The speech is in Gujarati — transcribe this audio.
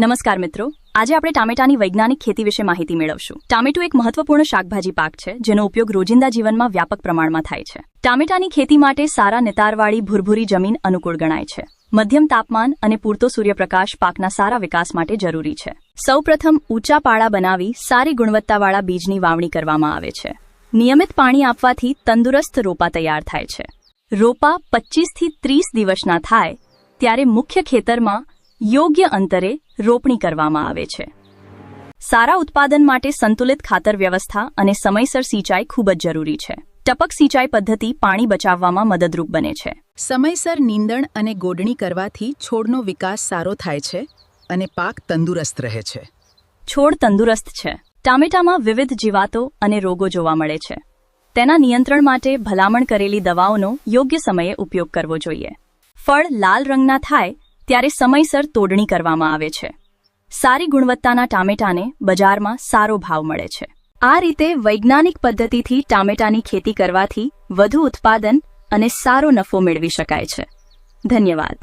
નમસ્કાર મિત્રો, આજે આપણે ટામેટાની વૈજ્ઞાનિક ખેતી વિશે માહિતી મેળવશું. ટામેટું એક મહત્વપૂર્ણ શાકભાજી પાક છે જેનો ઉપયોગ રોજિંદા જીવનમાં વ્યાપક પ્રમાણમાં થાય છે. ટામેટાની ખેતી માટે સારા નિતારવાળી ભુરભુરી જમીન અનુકૂળ ગણાય છે. મધ્યમ તાપમાન અને પૂરતો સૂર્યપ્રકાશ પાકના સારા વિકાસ માટે જરૂરી છે. સૌપ્રથમ ઊંચા પાળા બનાવી સારી ગુણવત્તાવાળા બીજની વાવણી કરવામાં આવે છે. નિયમિત પાણી આપવાથી તંદુરસ્ત રોપા તૈયાર થાય છે. રોપા 25 થી 30 દિવસના થાય ત્યારે મુખ્ય ખેતરમાં યોગ્ય અંતરે રોપણી કરવામાં આવે છે. સારા ઉત્પાદન માટે સંતુલિત ખાતર વ્યવસ્થા અને સમયસર સિંચાઈ ખૂબ જ જરૂરી છે. ટપક સિંચાઈ પદ્ધતિ પાણી બચાવવામાં મદદરૂપ બને છે. સમયસર નીંદણ અને ગોડણી કરવાથી છોડનો વિકાસ સારો થાય છે અને પાક તંદુરસ્ત રહે છે. છોડ તંદુરસ્ત છે. ટામેટામાં વિવિધ જીવાતો અને રોગો જોવા મળે છે. તેના નિયંત્રણ માટે ભલામણ કરેલી દવાઓનો યોગ્ય સમયે ઉપયોગ કરવો જોઈએ. ફળ લાલ રંગના થાય ત્યારે સમયસર તોડણી કરવામાં આવે છે. સારી ગુણવત્તાના ટામેટાને બજારમાં સારો ભાવ મળે છે. આ રીતે વૈજ્ઞાનિક પદ્ધતિથી ટામેટાની ખેતી કરવાથી વધુ ઉત્પાદન અને સારો નફો મેળવી શકાય છે. ધન્યવાદ.